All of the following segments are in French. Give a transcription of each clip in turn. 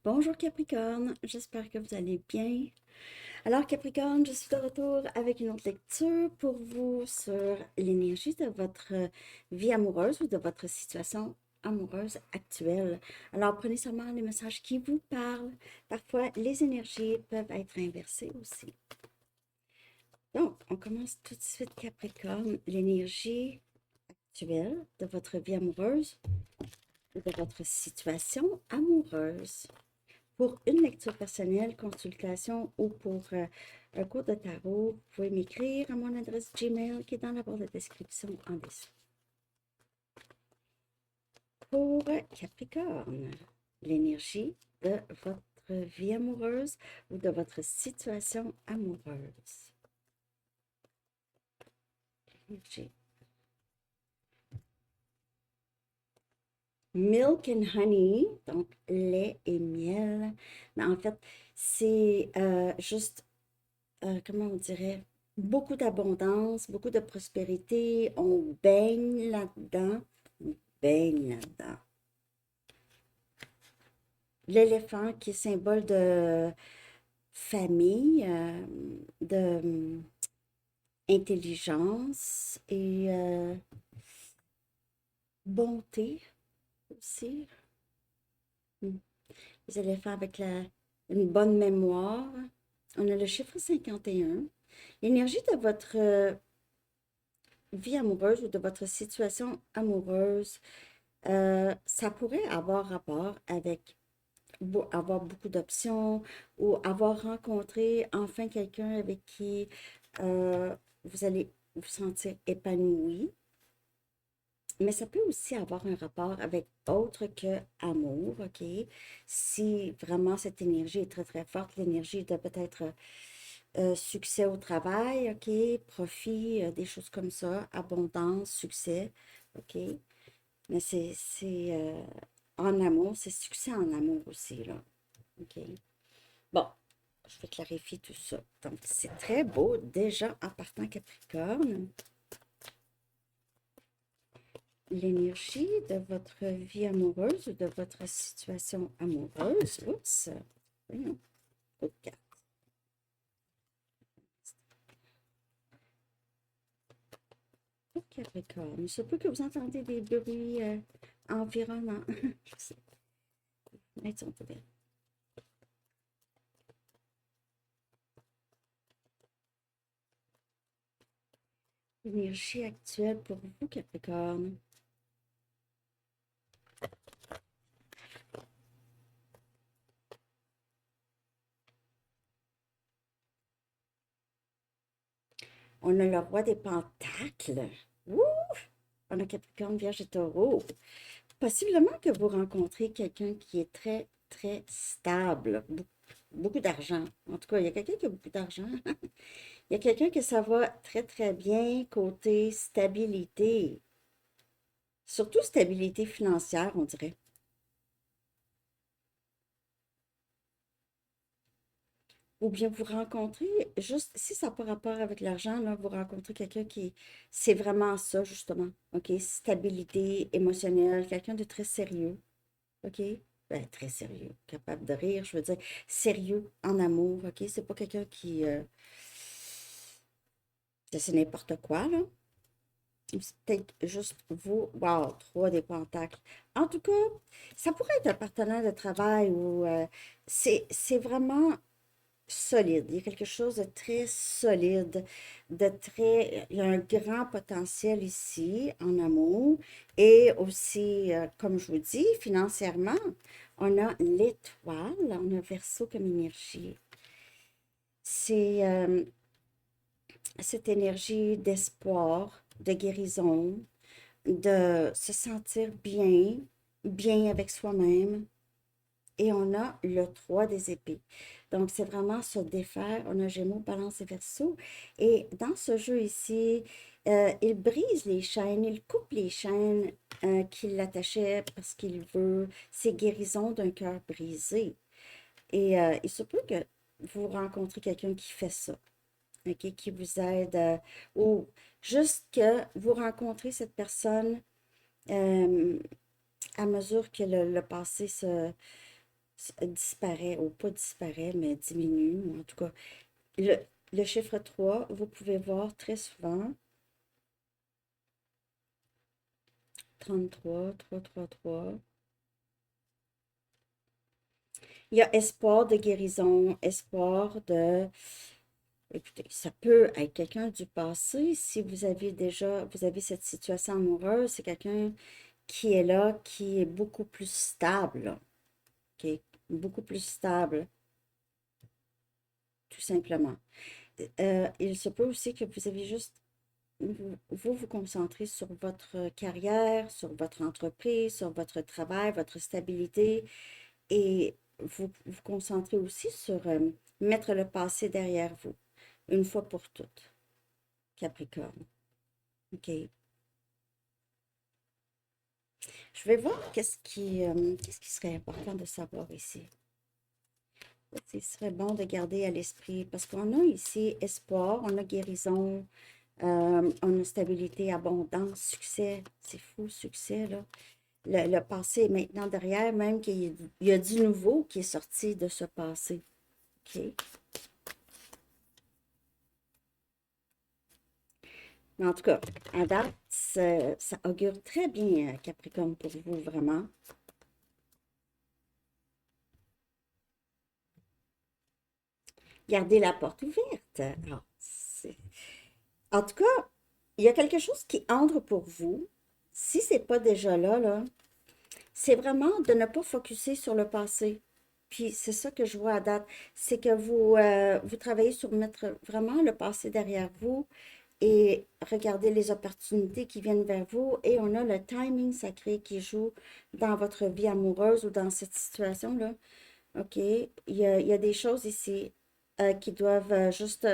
Bonjour Capricorne, j'espère que vous allez bien. Alors Capricorne, je suis de retour avec une autre lecture pour vous sur l'énergie de votre vie amoureuse ou de votre situation amoureuse actuelle. Alors prenez seulement les messages qui vous parlent. Parfois, les énergies peuvent être inversées aussi. Donc, on commence tout de suite Capricorne, l'énergie actuelle de votre vie amoureuse ou de votre situation amoureuse. Pour une lecture personnelle, consultation ou pour un cours de tarot, vous pouvez m'écrire à mon adresse Gmail qui est dans la barre de description en dessous. Pour Capricorne, l'énergie de votre vie amoureuse ou de votre situation amoureuse. L'énergie. Milk and honey, donc lait et miel. Mais en fait, c'est juste comment on dirait, beaucoup d'abondance, beaucoup de prospérité. On baigne là-dedans. On baigne là-dedans. L'éléphant qui est symbole de famille, de intelligence et bonté aussi. Mm. Les éléphants avec une bonne mémoire. On a le chiffre 51. L'énergie de votre vie amoureuse ou de votre situation amoureuse, ça pourrait avoir rapport avec avoir beaucoup d'options ou avoir rencontré enfin quelqu'un avec qui vous allez vous sentir épanoui. Mais ça peut aussi avoir un rapport avec autre que amour, OK? Si vraiment cette énergie est très, très forte, l'énergie de peut-être succès au travail, OK? Profit, des choses comme ça, abondance, succès, OK? Mais en amour, c'est succès en amour aussi, là. OK? Bon, je vais clarifier tout ça. Donc, c'est très beau déjà en partant Capricorne. L'énergie de votre vie amoureuse ou de votre situation amoureuse. Oups! Voyons, trop de cartes. Pour Capricorne, il se peut que vous entendez des bruits environnants. Je sais. Les fenêtres sont ouvertes. L'énergie actuelle pour vous, Capricorne. On a le roi des pentacles. Ouh! On a Capricorne, Vierge et Taureau. Possiblement que vous rencontrez quelqu'un qui est très, très stable. Beaucoup d'argent. En tout cas, il y a quelqu'un qui a beaucoup d'argent. Il y a quelqu'un que ça va très, très bien côté stabilité. Surtout stabilité financière, on dirait. Ou bien vous rencontrez, juste si ça n'a pas rapport avec l'argent, là, vous rencontrez quelqu'un qui, c'est vraiment ça, justement. OK? Stabilité émotionnelle, quelqu'un de très sérieux. OK? Ben, très sérieux, capable de rire, je veux dire, sérieux en amour. OK? C'est pas quelqu'un qui, c'est n'importe quoi, là. C'est peut-être juste vous. Wow, trois des pentacles. En tout cas, ça pourrait être un partenaire de travail ou c'est vraiment solide. Il y a quelque chose de très solide, de très. Il y a un grand potentiel ici en amour et aussi, comme je vous dis, financièrement, on a l'étoile, on a Verseau comme énergie. C'est cette énergie d'espoir, de guérison, de se sentir bien, bien avec soi-même. Et on a le 3 des épées. Donc, c'est vraiment se défaire. On a Gémeaux, Balance et Verseau. Et dans ce jeu ici, il brise les chaînes, il coupe les chaînes qui l'attachaient parce qu'il veut ces guérisons d'un cœur brisé. Et il se peut que vous rencontrez quelqu'un qui fait ça, ok, qui vous aide, ou juste que vous rencontrez cette personne euh, à mesure que le passé disparaît, ou pas disparaît, mais diminue, ou en tout cas, le, le chiffre 3 vous pouvez voir très souvent, 33, 333. Il y a espoir de guérison, espoir de... Écoutez, ça peut être quelqu'un du passé. Si vous avez déjà, vous avez cette situation amoureuse, c'est quelqu'un qui est là, qui est beaucoup plus stable, qui est beaucoup plus stable, tout simplement. Il se peut aussi que vous avez juste, vous concentrez sur votre carrière, sur votre entreprise, sur votre travail, votre stabilité, et vous concentrez aussi sur mettre le passé derrière vous, une fois pour toutes, Capricorne. OK. Je vais voir qu'est-ce qui serait important de savoir ici. Ce serait bon de garder à l'esprit, parce qu'on a ici espoir, on a guérison, on a stabilité, abondance, succès. C'est fou, succès, là. Le passé est maintenant derrière, même qu'il y a du nouveau qui est sorti de ce passé. OK? Mais en tout cas, à date, ça augure très bien, Capricorne, pour vous, vraiment. Gardez la porte ouverte. Alors, en tout cas, il y a quelque chose qui entre pour vous. Si c'est pas déjà là, là, c'est vraiment de ne pas focuser sur le passé. Puis c'est ça que je vois à date, c'est que vous travaillez sur mettre vraiment le passé derrière vous et regarder les opportunités qui viennent vers vous. Et on a le timing sacré qui joue dans votre vie amoureuse ou dans cette situation-là. OK? Il y a des choses ici qui doivent juste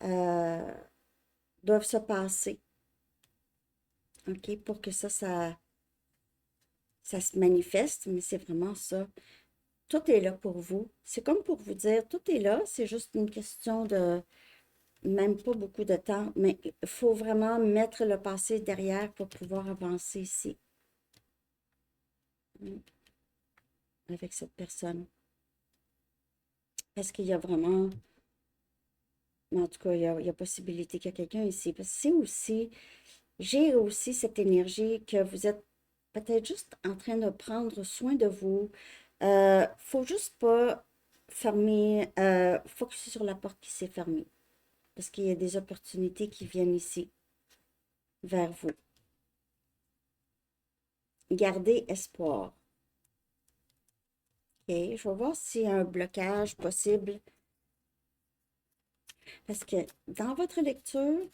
euh, doivent se passer. OK? Pour que ça se manifeste, mais c'est vraiment ça. Tout est là pour vous. C'est comme pour vous dire, tout est là, c'est juste une question de même pas beaucoup de temps, mais il faut vraiment mettre le passé derrière pour pouvoir avancer ici avec cette personne. Parce qu'il y a vraiment, en tout cas, il y a possibilité qu'il y a quelqu'un ici. Parce que c'est aussi, j'ai aussi cette énergie que vous êtes peut-être juste en train de prendre soin de vous. Faut juste pas fermer, focuser sur la porte qui s'est fermée. Parce qu'il y a des opportunités qui viennent ici, vers vous. Gardez espoir. OK, je vais voir s'il y a un blocage possible. Parce que dans votre lecture,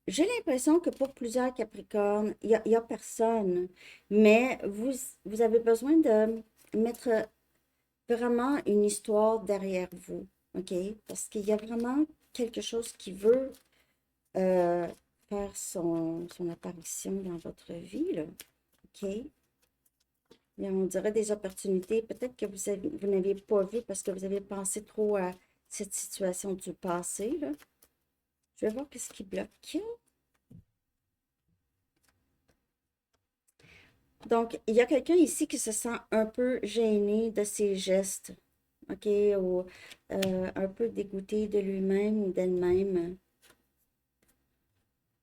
j'ai l'impression que pour plusieurs Capricornes, il y a personne. Mais vous avez besoin de mettre vraiment une histoire derrière vous. OK? Parce qu'il y a vraiment quelque chose qui veut euh, faire son apparition dans votre vie, là. OK? Et on dirait des opportunités, peut-être que vous n'aviez pas vu parce que vous avez pensé trop à cette situation du passé, là. Je vais voir qu'est-ce qui bloque. Donc, il y a quelqu'un ici qui se sent un peu gêné de ses gestes, OK, ou un peu dégoûté de lui-même ou d'elle-même.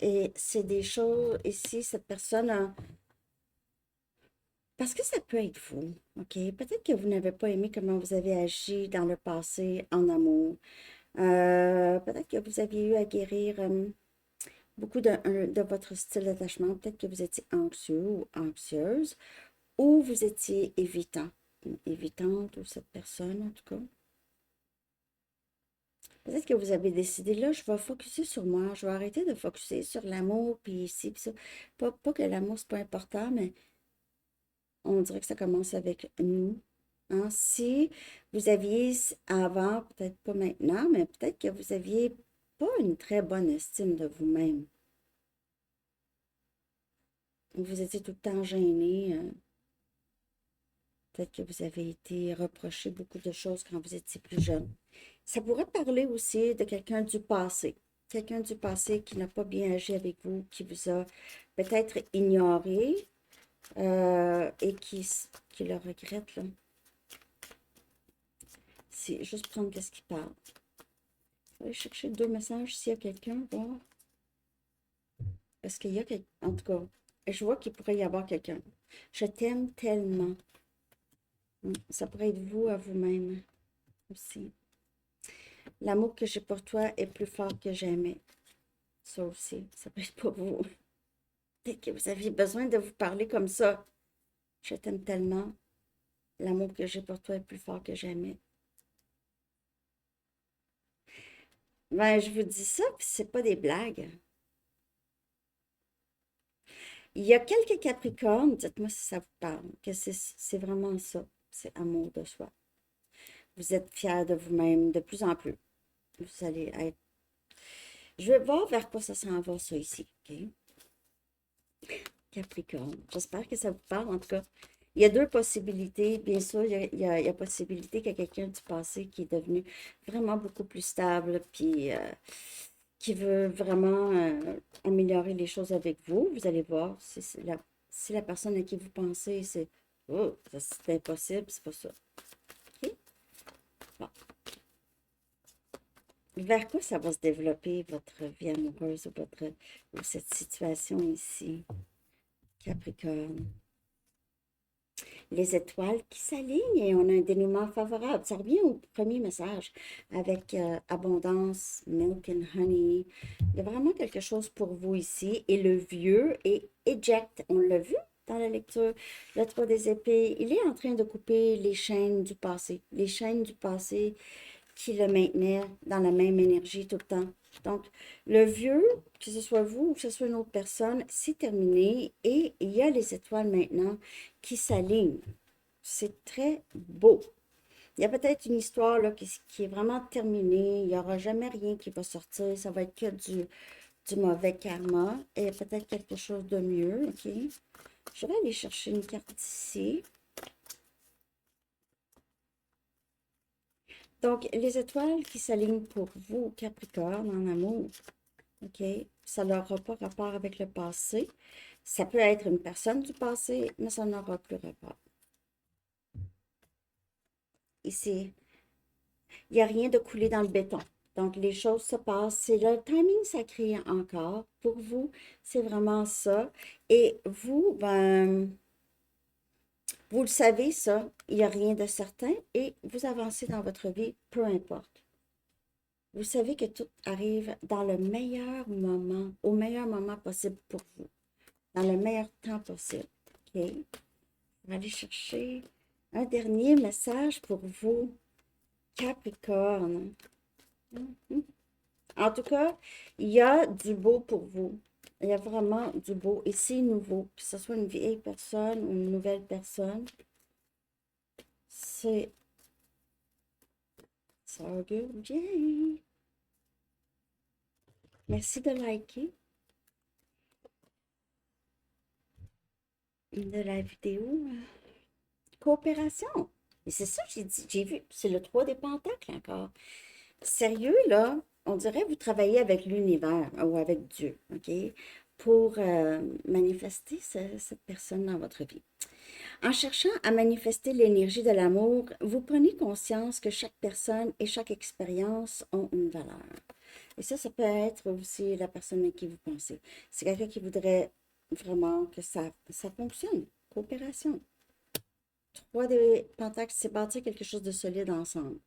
Et c'est des choses ici, cette personne a... Parce que ça peut être vous, OK? Peut-être que vous n'avez pas aimé comment vous avez agi dans le passé en amour. Peut-être que vous aviez eu à guérir beaucoup de votre style d'attachement. Peut-être que vous étiez anxieux ou anxieuse, ou vous étiez évitant, évitante, ou cette personne en tout cas. Peut-être que vous avez décidé, là, je vais focuser sur moi, je vais arrêter de focuser sur l'amour, puis ici, puis ça. Pas que l'amour, c'est pas important, mais on dirait que ça commence avec nous. Hein? Si vous aviez avant, peut-être pas maintenant, mais peut-être que vous aviez pas une très bonne estime de vous-même. Vous étiez tout le temps gêné. Peut-être que vous avez été reproché beaucoup de choses quand vous étiez plus jeune. Ça pourrait parler aussi de quelqu'un du passé. Quelqu'un du passé qui n'a pas bien agi avec vous, qui vous a peut-être ignoré et qui le regrette, là. C'est juste prendre ce qui parle. Je vais aller chercher deux messages s'il y a quelqu'un, voir. Parce qu'il y a quelqu'un. En tout cas, je vois qu'il pourrait y avoir quelqu'un. Je t'aime tellement. Ça pourrait être vous à vous-même aussi. L'amour que j'ai pour toi est plus fort que jamais. Ça aussi, ça peut être pour vous. Peut-être que vous aviez besoin de vous parler comme ça. Je t'aime tellement. L'amour que j'ai pour toi est plus fort que jamais. Ben, je vous dis ça, puis c'est pas des blagues. Il y a quelques Capricornes, dites-moi si ça vous parle, que c'est vraiment ça. C'est amour de soi. Vous êtes fiers de vous-même de plus en plus. Vous allez être. Je vais voir vers quoi ça s'en va, ça ici. OK? Capricorne. J'espère que ça vous parle. En tout cas, il y a deux possibilités. Bien sûr, il y a possibilité qu'il y a quelqu'un du passé qui est devenu vraiment beaucoup plus stable, puis qui veut vraiment améliorer les choses avec vous. Vous allez voir si la personne à qui vous pensez, c'est oh, c'est impossible, c'est pas ça. OK? Bon. Vers quoi ça va se développer, votre vie amoureuse ou cette situation ici? Capricorne. Les étoiles qui s'alignent et on a un dénouement favorable. Ça revient au premier message avec abondance, milk and honey. Il y a vraiment quelque chose pour vous ici. Et le vieux est eject. On l'a vu dans la lecture. Le 3 des épées, il est en train de couper les chaînes du passé. Les chaînes du passé qui le maintenaient dans la même énergie tout le temps. Donc, le vieux, que ce soit vous ou que ce soit une autre personne, c'est terminé et il y a les étoiles maintenant qui s'alignent. C'est très beau. Il y a peut-être une histoire là, qui est vraiment terminée. Il n'y aura jamais rien qui va sortir. Ça va être que du mauvais karma et peut-être quelque chose de mieux. OK? Je vais aller chercher une carte ici. Donc, les étoiles qui s'alignent pour vous, Capricorne, en amour, OK? Ça n'aura pas rapport avec le passé. Ça peut être une personne du passé, mais ça n'aura plus rapport. Ici, il n'y a rien de coulé dans le béton. Donc, les choses se passent. C'est le timing sacré encore. Pour vous, c'est vraiment ça. Et vous, ben, vous le savez, ça, il n'y a rien de certain et vous avancez dans votre vie, peu importe. Vous savez que tout arrive dans le meilleur moment, au meilleur moment possible pour vous, dans le meilleur temps possible. OK? On va aller chercher un dernier message pour vous, Capricorne. Mhm. En tout cas, il y a du beau pour vous. Il y a vraiment du beau et c'est nouveau. Que ce soit une vieille personne ou une nouvelle personne, c'est ça augure bien. Merci de liker de la vidéo. Coopération. Et c'est ça que j'ai dit, j'ai vu. C'est le 3 des pentacles encore. Sérieux, là, on dirait que vous travaillez avec l'univers ou avec Dieu, OK? Pour manifester cette personne dans votre vie. En cherchant à manifester l'énergie de l'amour, vous prenez conscience que chaque personne et chaque expérience ont une valeur. Et ça peut être aussi la personne à qui vous pensez. C'est quelqu'un qui voudrait vraiment que ça fonctionne. Coopération. 3 des pentacles, c'est bâtir quelque chose de solide ensemble.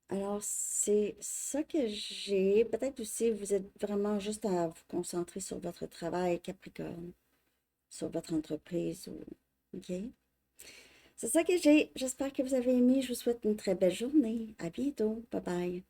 Alors, c'est ça que j'ai. Peut-être aussi, vous êtes vraiment juste à vous concentrer sur votre travail, Capricorne, sur votre entreprise. OK? C'est ça que j'ai. J'espère que vous avez aimé. Je vous souhaite une très belle journée. À bientôt. Bye bye.